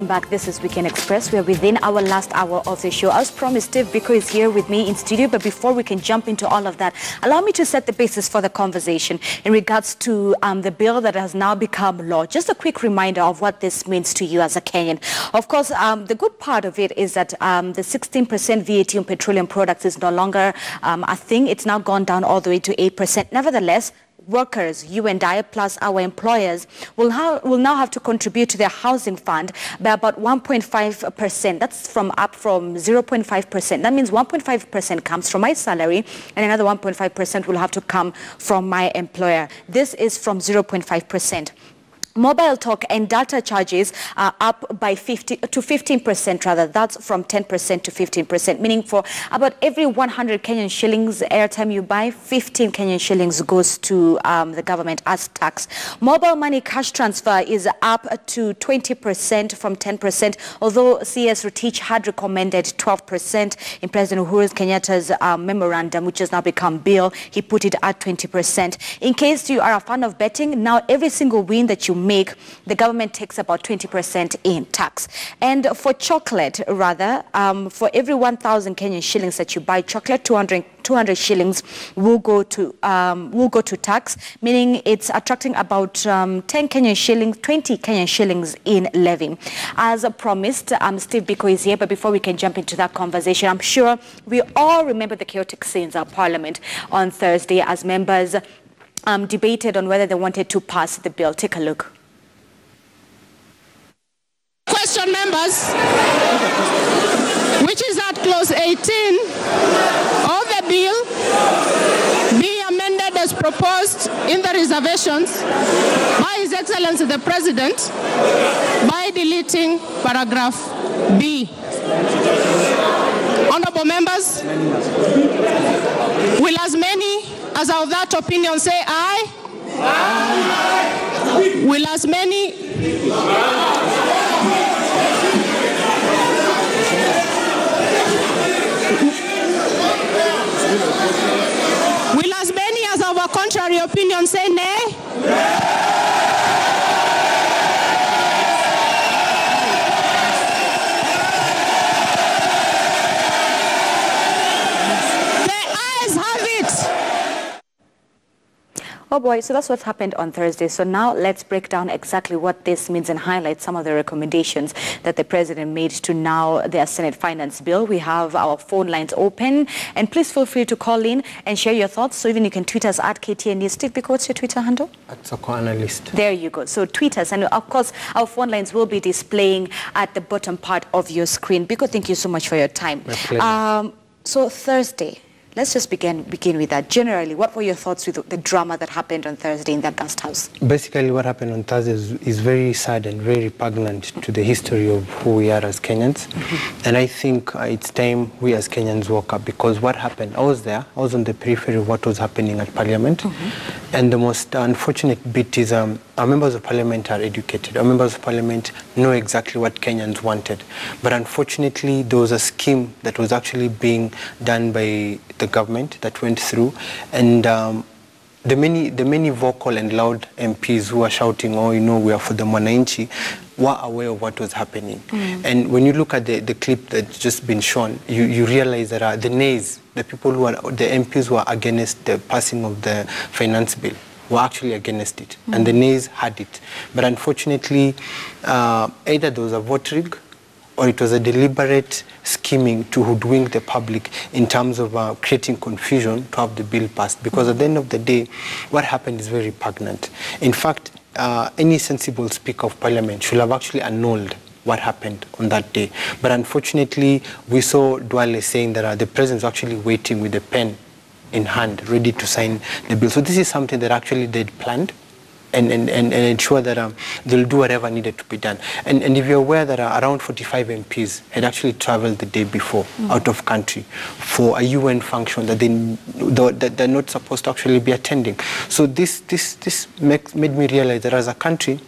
Back. This is Weekend Express. We are within our last hour of the show. As promised, Steve Biko is here with me in studio. But before we can jump into all of that, allow me to set the basis for the conversation in regards to the bill that has now become law. Just a quick reminder of what this means to you as a Kenyan. Of course, the good part of it is that the 16% VAT on petroleum products is no longer a thing. It's now gone down all the way to 8%. Nevertheless, workers, you and I, plus our employers, will now have to contribute to their housing fund by about 1.5%. That's up from 0.5%. That means 1.5% comes from my salary, and another 1.5% will have to come from my employer. This is from 0.5%. Mobile talk and data charges are up by 15% rather. That's from 10% to 15%, meaning for about every 100 Kenyan shillings airtime you buy, 15 Kenyan shillings goes to the government as tax. Mobile money cash transfer is up to 20% from 10%, although CS Rotich had recommended 12% in President Uhuru Kenyatta's memorandum, which has now become bill. He put it at 20%. In case you are a fan of betting, now every single win that you make, the government takes about 20% in tax. And for chocolate, rather, for every 1,000 Kenyan shillings that you buy chocolate, 200 shillings will go to tax, meaning it's attracting about 10 Kenyan shillings, 20 Kenyan shillings in levy. As promised, Steve Biko is here, but before we can jump into that conversation, I'm sure we all remember the chaotic scenes at Parliament on Thursday as members debated on whether they wanted to pass the bill. Take a look. Question, members, which is at clause 18 of the bill be amended as proposed in the reservations by His Excellency the President by deleting paragraph B. Honorable members, will as many as are of that opinion say aye? Aye. Will as many... Will as many as of a contrary opinion say nay? Oh boy, so that's what happened on Thursday. So now let's break down exactly what this means and highlight some of the recommendations that the president made to now their Senate Finance Bill. We have our phone lines open, and please feel free to call in and share your thoughts. So even you can tweet us at KTN News. Steve Biko, what's your Twitter handle? At Soko Analyst. There you go. So tweet us, and of course our phone lines will be displaying at the bottom part of your screen. Biko, thank you so much for your time. My pleasure. So Thursday. Let's just begin with that. Generally, what were your thoughts with the drama that happened on Thursday in that guest house? Basically, what happened on Thursday is very sad and very repugnant to the history of who we are as Kenyans. And I think it's time we as Kenyans woke up, because what happened, I was there, I was on the periphery of what was happening at Parliament. And the most unfortunate bit is our members of Parliament are educated. Our members of Parliament know exactly what Kenyans wanted. But unfortunately, there was a scheme that was actually being done by the government that went through, and the many vocal and loud MPs who are shouting, oh, you know, we are for the Mwananchi, were aware of what was happening. And when you look at the clip that's just been shown, you realize that the nays, the people who are, the MPs who are against the passing of the finance bill, were actually against it, and the nays had it. But unfortunately, either there was a vote rig, or it was a deliberate scheming to hoodwink the public in terms of creating confusion to have the bill passed. Because at the end of the day, what happened is very repugnant. In fact, any sensible speaker of Parliament should have actually annulled what happened on that day. But unfortunately, we saw Duale saying that the president is actually waiting with a pen in hand, ready to sign the bill. So this is something that actually they'd planned, and ensure that they'll do whatever needed to be done. And if you're aware that around 45 MPs had actually traveled the day before out of country for a UN function that they're not supposed to actually be attending. So this made me realize that as a country,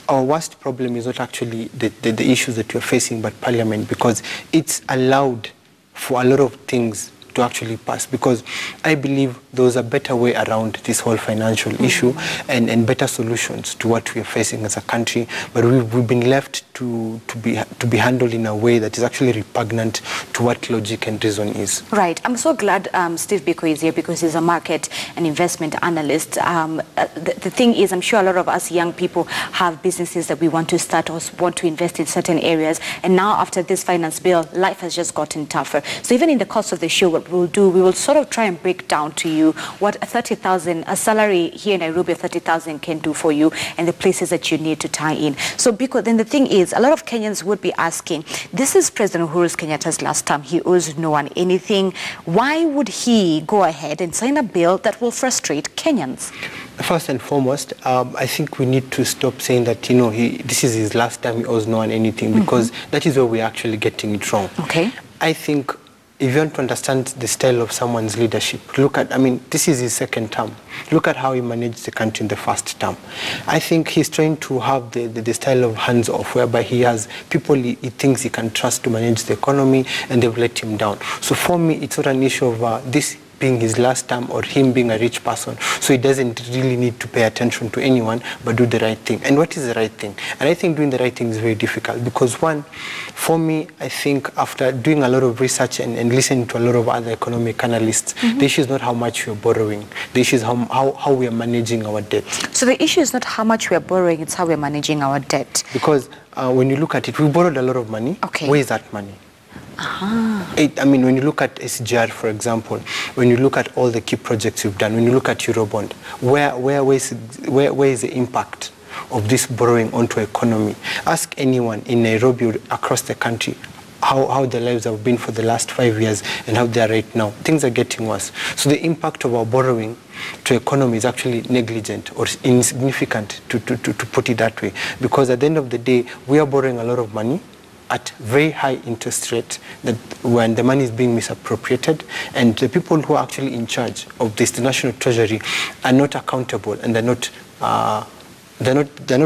our worst problem is not actually the issues that we're facing, but Parliament, because it's allowed for a lot of things to actually pass, because I believe there was a better way around this whole financial issue and better solutions to what we are facing as a country. But we've been left to be handled in a way that is actually repugnant to what logic and reason is. Right. I'm so glad Steve Biko is here, because he's a market and investment analyst. The thing is, I'm sure a lot of us young people have businesses that we want to start or want to invest in certain areas. And now after this finance bill, life has just gotten tougher. So even in the course of the show, what we'll do, we will sort of try and break down to you what a salary here in Nairobi of 30,000 can do for you, and the places that you need to tie in. So Biko, then the thing is, a lot of Kenyans would be asking, this is President Uhuru Kenyatta's last term. He owes no one anything. Why would he go ahead and sign a bill that will frustrate Kenyans? First and foremost, I think we need to stop saying that, this is his last time, he owes no one anything, because that is where we're actually getting it wrong. Okay. I think if you want to understand the style of someone's leadership, look at, this is his second term. Look at how he managed the country in the first term. I think he's trying to have the style of hands-off, whereby he has people he thinks he can trust to manage the economy, and they've let him down. So for me, it's not an issue of this being his last term or him being a rich person. So he doesn't really need to pay attention to anyone, but do the right thing. And what is the right thing? And I think doing the right thing is very difficult, because one, for me, I think after doing a lot of research and listening to a lot of other economic analysts, the issue is not how much we're borrowing. The issue is how we are managing our debt. So the issue is not how much we are borrowing, it's how we're managing our debt. Because when you look at it, we borrowed a lot of money. Okay. Where is that money? When you look at SGR, for example, when you look at all the key projects you've done, when you look at Eurobond, where is the impact of this borrowing onto economy? Ask anyone in Nairobi or across the country how their lives have been for the last 5 years and how they are right now. Things are getting worse. So the impact of our borrowing to economy is actually negligent or insignificant, to put it that way. Because at the end of the day, we are borrowing a lot of money at very high interest rate, that when the money is being misappropriated, and the people who are actually in charge of this, the National Treasury, are not accountable, and they're not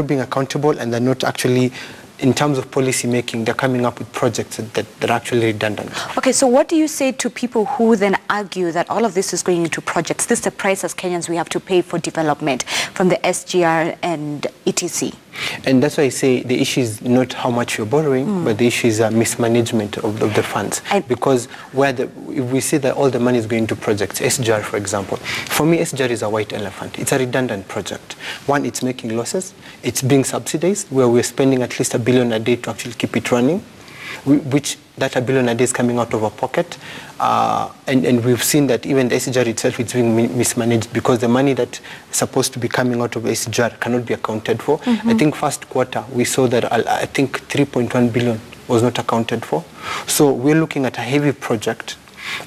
being accountable, and they're not actually, in terms of policy making, they're coming up with projects that are actually redundant. Okay, so what do you say to people who then argue that all of this is going into projects? This is the price as Kenyans we have to pay for development from the SGR and etc. And that's why I say the issue is not how much you're borrowing, but the issue is mismanagement of the funds. Because if we say that all the money is going to projects, SGR, for example, for me, SGR is a white elephant. It's a redundant project. One, it's making losses. It's being subsidized, where we're spending at least $1 billion a day to actually keep it running, which that $1 billion a day is coming out of our pocket. And we've seen that even the SGR itself is being mismanaged, because the money that's supposed to be coming out of SGR cannot be accounted for. I think first quarter, we saw that I think 3.1 billion was not accounted for. So we're looking at a heavy project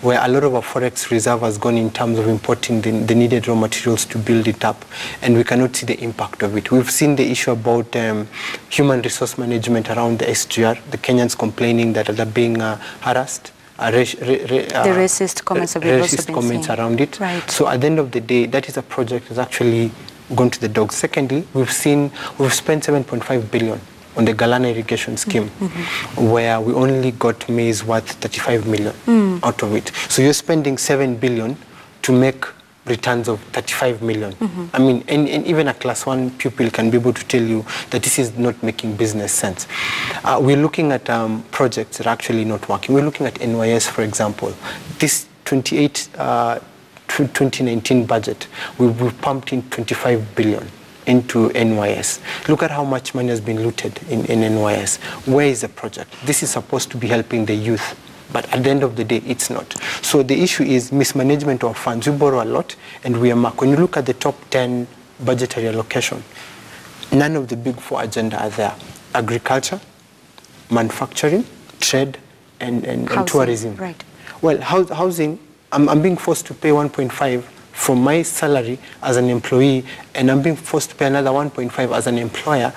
where a lot of our forex reserve has gone in terms of importing the needed raw materials to build it up, and we cannot see the impact of it. We've seen the issue about human resource management around the SGR, the Kenyans complaining that they're being harassed. The racist comments have racist comments around it. Right. So at the end of the day, that is a project that's actually gone to the dogs. Secondly, we've spent 7.5 billion on the Galana irrigation scheme, where we only got maize worth 35 million out of it. So you're spending 7 billion to make returns of 35 million. And even a class 1 pupil can be able to tell you that this is not making business sense. We're looking at projects that are actually not working. We're looking at NYS, for example. This 2019 budget, we've pumped in 25 billion into NYS. Look at how much money has been looted in NYS. Where is the project? This is supposed to be helping the youth, but at the end of the day, it's not. So the issue is mismanagement of funds. We borrow a lot, and we earmark. When you look at the top 10 budgetary allocation, none of the big 4 agenda are there. Agriculture, manufacturing, trade, and tourism. Right. Well, housing, I'm being forced to pay 1.5 from my salary as an employee, and I'm being forced to pay another 1.5 as an employer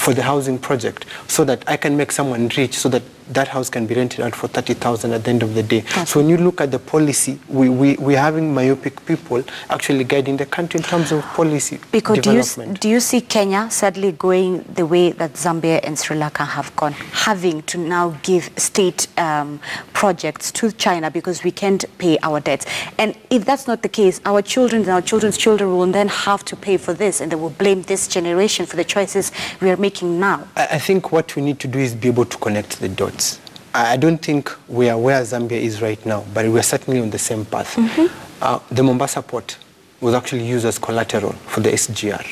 for the housing project so that I can make someone rich so that that house can be rented out for 30,000 at the end of the day. Okay. So when you look at the policy, we're having myopic people actually guiding the country in terms of policy development. Do you see Kenya sadly going the way that Zambia and Sri Lanka have gone, having to now give state projects to China because we can't pay our debts? And if that's not the case, our children and our children's children will then have to pay for this, and they will blame this generation for the choices we are making now. I think what we need to do is be able to connect the dots. I don't think we are where Zambia is right now, but we're certainly on the same path. The Mombasa port was actually used as collateral for the SGR.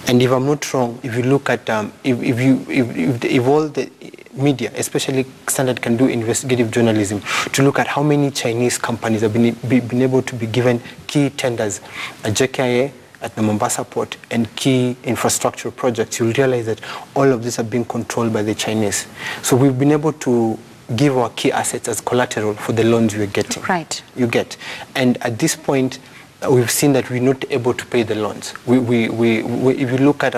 And if I'm not wrong, if you look at, if all the media, especially Standard, can do investigative journalism to look at how many Chinese companies have been able to be given key tenders at JKIA, at the Mombasa port, and key infrastructure projects, you'll realize that all of these are being controlled by the Chinese. So we've been able to give our key assets as collateral for the loans we're getting. Right. You get. And at this point, we've seen that we're not able to pay the loans. If you look at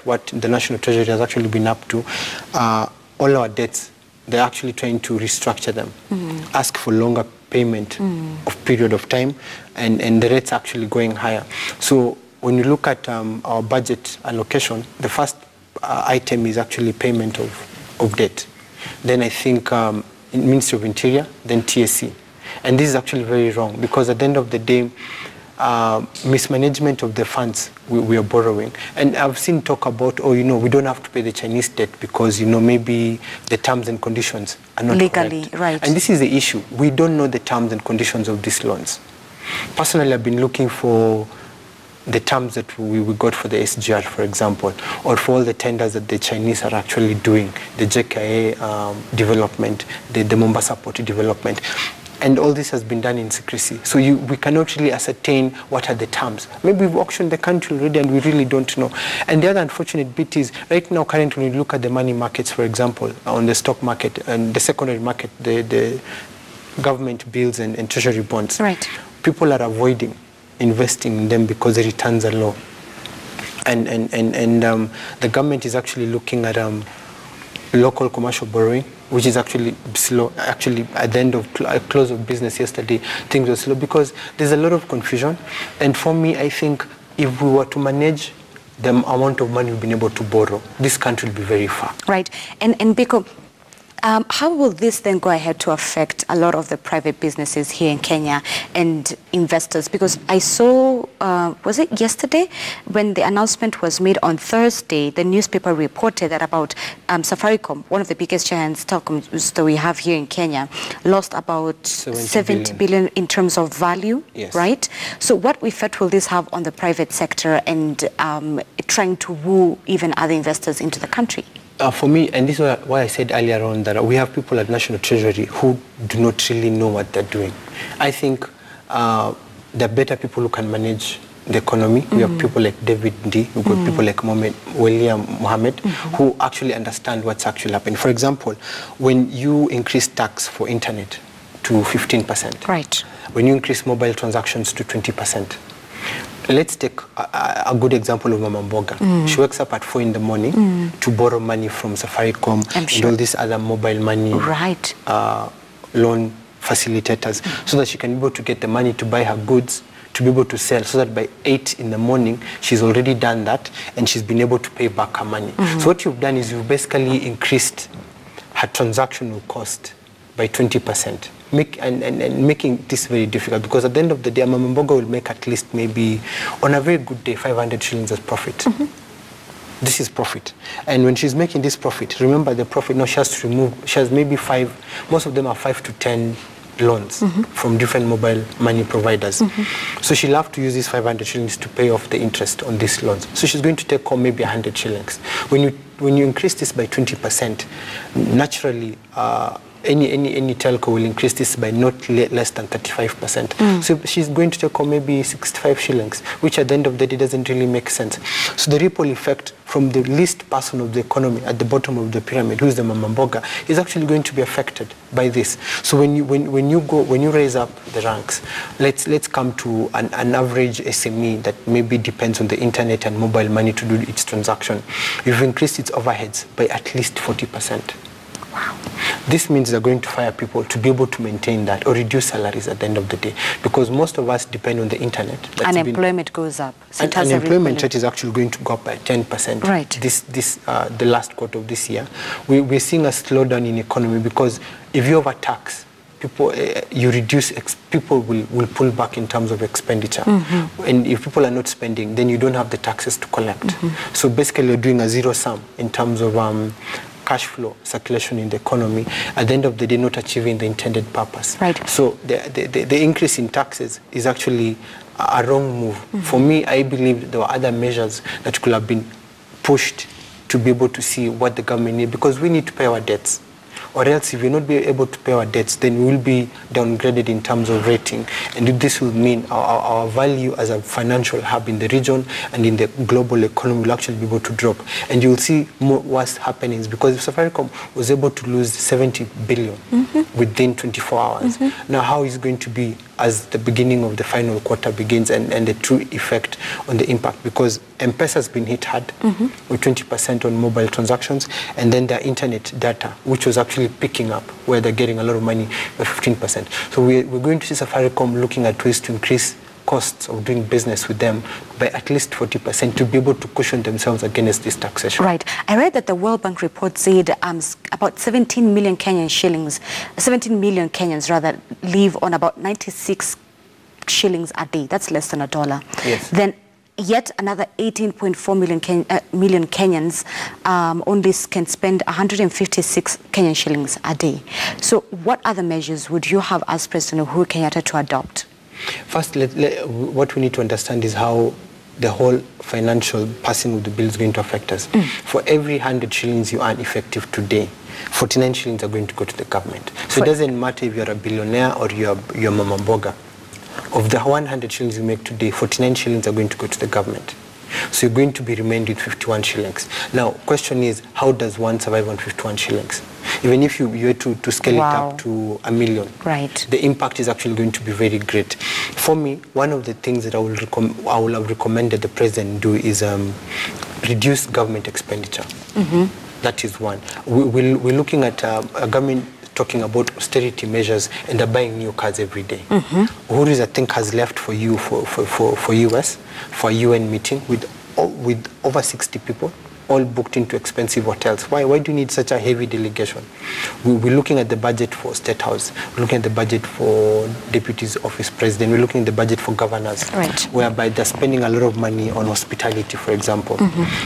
what the National Treasury has actually been up to, all our debts, they're actually trying to restructure them, ask for longer payment of period of time, and the rates actually going higher. So when you look at our budget allocation, the first item is actually payment of debt. Then I think in Ministry of Interior, then TSC. And this is actually very wrong, because at the end of the day, mismanagement of the funds we are borrowing. And I've seen talk about, oh, you know, we don't have to pay the Chinese debt because, you know, maybe the terms and conditions are not legally correct. Right. And this is the issue. We don't know the terms and conditions of these loans. Personally, I've been looking for the terms that we got for the SGR, for example, or for all the tenders that the Chinese are actually doing, the JKA development, the Mombasa port development. And all this has been done in secrecy. So we cannot really ascertain what are the terms. Maybe we've auctioned the country already and we really don't know. And the other unfortunate bit is, right now, currently, when you look at the money markets, for example, on the stock market and the secondary market, the government bills and treasury bonds, right, people are avoiding investing in them because the returns are low. And the government is actually looking at local commercial borrowing, which is actually slow. Actually, at the end of close of business yesterday, things were slow because there's a lot of confusion. And for me, I think if we were to manage the amount of money we've been able to borrow, this country will be very far. Right. And Biko, how will this then go ahead to affect a lot of the private businesses here in Kenya and investors? Because I saw, was it yesterday, when the announcement was made on Thursday, the newspaper reported that about Safaricom, one of the biggest giants telecoms that we have here in Kenya, lost about 70 billion in terms of value, yes, right? So what effect will this have on the private sector and trying to woo even other investors into the country? For me, and this is why I said earlier on that we have people at National Treasury who do not really know what they're doing. I think there are better people who can manage the economy. We have people like David D. We've got people like William Mohammed who actually understand what's actually happening. For example, when you increase tax for internet to 15%, right, when you increase mobile transactions to 20%, let's take a good example of Mama Mboga. She wakes up at 4 in the morning to borrow money from Safaricom and all these other mobile money loan facilitators so that she can be able to get the money to buy her goods, to be able to sell, so that by 8 in the morning, she's already done that and she's been able to pay back her money. So what you've done is you've basically increased her transactional cost by 20%. Making this very difficult, because at the end of the day, Mama Mboga will make at least maybe, on a very good day, 500 shillings as profit. This is profit. And when she's making this profit, remember the profit, now she has to remove, she has maybe 5, most of them are 5 to 10 loans from different mobile money providers. So she'll have to use these 500 shillings to pay off the interest on these loans. So she's going to take home maybe 100 shillings. When you increase this by 20%, naturally, any telco will increase this by not less than 35%. So she's going to take home maybe 65 shillings, which at the end of the day doesn't really make sense. So the ripple effect from the least person of the economy at the bottom of the pyramid, who is the mama mboga, is actually going to be affected by this. So when you raise up the ranks, let's come to an average SME that maybe depends on the internet and mobile money to do its transaction. You've increased its overheads by at least 40%. Wow. This means they're going to fire people to be able to maintain that or reduce salaries at the end of the day, because most of us depend on the internet. Unemployment goes up. So and unemployment rate is actually going to go up by 10%. Right. The last quarter of this year, we're seeing a slowdown in economy, because if you have a tax, people people will pull back in terms of expenditure. And if people are not spending, then you don't have the taxes to collect. So basically you're doing a zero sum in terms of cash flow circulation in the economy, at the end of the day not achieving the intended purpose. Right. So the increase in taxes is actually a wrong move. For me, I believe there were other measures that could have been pushed to be able to see what the government needs, because we need to pay our debts. Or else if we're not be able to pay our debts, then we will be downgraded in terms of rating. And this will mean our value as a financial hub in the region and in the global economy will actually be able to drop. And you will see more worse happenings, because if Safaricom was able to lose 70 billion within 24 hours, now how is it going to be as the beginning of the final quarter begins, and the true effect on the impact? Because M-Pesa has been hit hard with 20% on mobile transactions, and then their internet data, which was actually picking up, where they're getting a lot of money, by 15%. So we're going to see Safaricom looking at ways to increase costs of doing business with them by at least 40% to be able to cushion themselves against this taxation. Right. I read that the World Bank report said about 17 million Kenyans rather, live on about 96 shillings a day. That's less than $1. Yes. Then yet another 18.4 million Kenyans only can spend 156 Kenyan shillings a day. So what other measures would you have as President Uhuru Kenyatta to adopt? First, what we need to understand is how the whole financial passing of the bill is going to affect us. For every 100 shillings you earn effective today, 49 shillings are going to go to the government. So it doesn't matter if you're a billionaire or you're mama mboga. Of the 100 shillings you make today, 49 shillings are going to go to the government. So you're going to be remained with 51 shillings. Now, question is, how does one survive on 51 shillings? Even if you were to scale it up to 1 million, right, the impact is actually going to be very great. For me, one of the things that I will have recommended the president do is reduce government expenditure. That is one. We're looking at a government talking about austerity measures, and they're buying new cars every day. Uhuru, I think, has left for you for US, for a UN meeting with over 60 people, all booked into expensive hotels. Why do you need such a heavy delegation? We're looking at the budget for State House, we're looking at the budget for Deputy's Office President, we're looking at the budget for governors, right, whereby they're spending a lot of money on hospitality, for example.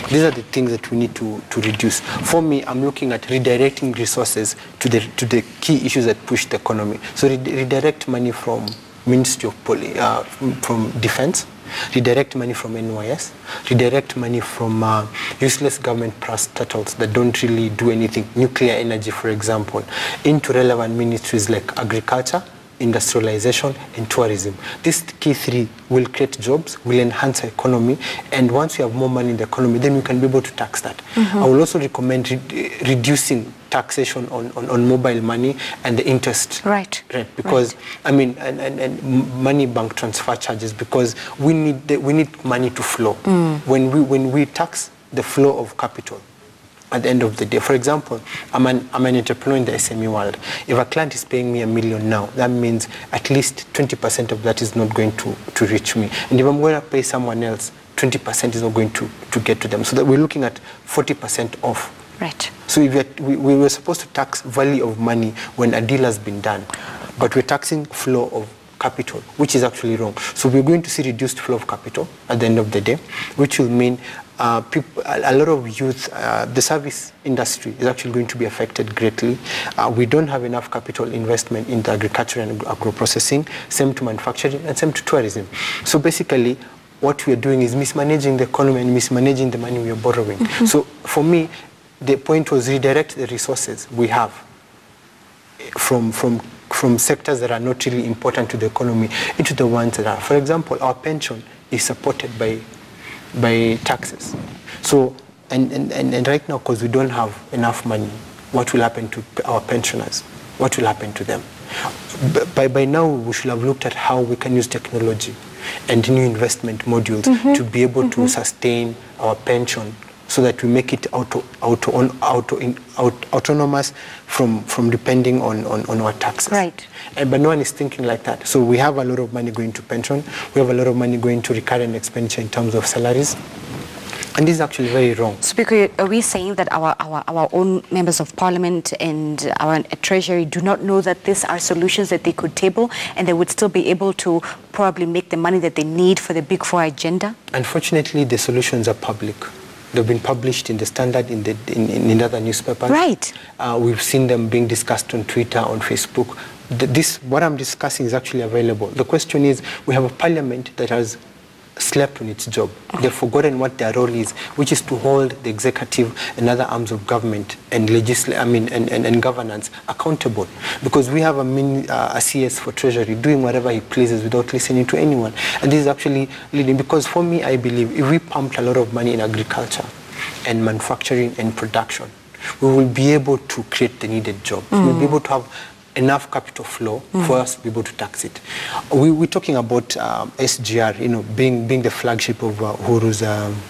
These are the things that we need to reduce. For me, I'm looking at redirecting resources to the key issues that push the economy. So redirect money from Ministry of from Defense, redirect money from NYS, redirect money from useless government parastatals that don't really do anything, nuclear energy, for example, into relevant ministries like agriculture, industrialization, and tourism. These key three will create jobs, will enhance our economy, and once we have more money in the economy, then we can be able to tax that. I will also recommend reducing taxation on mobile money and the interest rate, because I mean, and money bank transfer charges, because we need money to flow. When we tax the flow of capital at the end of the day, for example, I'm an entrepreneur in the SME world. If a client is paying me $1 million now, that means at least 20% of that is not going to reach me. And if I'm going to pay someone else, 20% is not going to get to them. So that we're looking at 40% off. Right. So if we were supposed to tax value of money when a deal has been done, but we're taxing flow of capital, which is actually wrong. So we're going to see reduced flow of capital at the end of the day, which will mean a lot of youth, the service industry is actually going to be affected greatly. We don't have enough capital investment in the agriculture and agro-processing, same to manufacturing, and same to tourism. So basically, what we are doing is mismanaging the economy and mismanaging the money we are borrowing. So for me, the point was redirect the resources we have from sectors that are not really important to the economy into the ones that are. For example, our pension is supported by taxes. So, and right now, because we don't have enough money, what will happen to our pensioners? What will happen to them? By now, we should have looked at how we can use technology and new investment modules to be able to sustain our pension, so that we make it autonomous from depending on our taxes. Right. But no one is thinking like that. So we have a lot of money going to pension. We have a lot of money going to recurrent expenditure in terms of salaries. And this is actually very wrong. Speaker, are we saying that our own members of parliament and our treasury do not know that these are solutions that they could table and they would still be able to probably make the money that they need for the Big Four agenda? Unfortunately, the solutions are public. They've been published in the Standard, in other newspapers. Right. We've seen them being discussed on Twitter, on Facebook. What I'm discussing is actually available. The question is, we have a parliament that has slept on its job. They've forgotten what their role is, which is to hold the executive and other arms of government and and governance accountable. Because we have a CS for Treasury doing whatever he pleases without listening to anyone. And this is actually leading, because for me, I believe if we pumped a lot of money in agriculture and manufacturing and production, we will be able to create the needed jobs. We'll be able to have enough capital flow for us to be able to tax it. We're talking about SGR, being the flagship of Uhuru's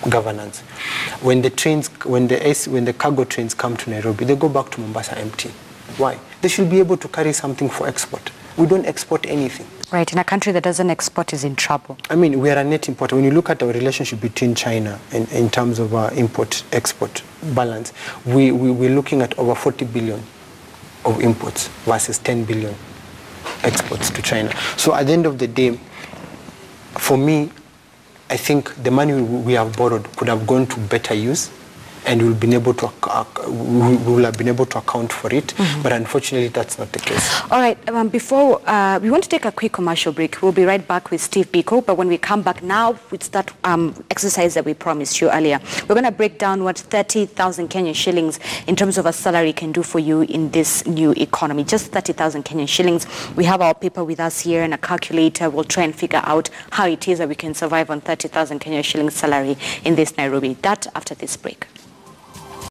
governance. When the cargo trains come to Nairobi, they go back to Mombasa empty. Why? They should be able to carry something for export. We don't export anything. Right, and a country that doesn't export is in trouble. I mean, we are a net importer. When you look at our relationship between China and in terms of our import-export balance, we're looking at over 40 billion of imports versus 10 billion exports to China. So at the end of the day, for me, I think the money we have borrowed could have gone to better use, and we will have been able to account for it. But unfortunately, that's not the case. All right, before we want to take a quick commercial break. We'll be right back with Steve Biko, but when we come back now with that exercise that we promised you earlier, we're going to break down what 30,000 Kenyan shillings in terms of a salary can do for you in this new economy. Just 30,000 Kenyan shillings. We have our paper with us here and a calculator. We'll try and figure out how it is that we can survive on 30,000 Kenyan shillings salary in this Nairobi. That after this break.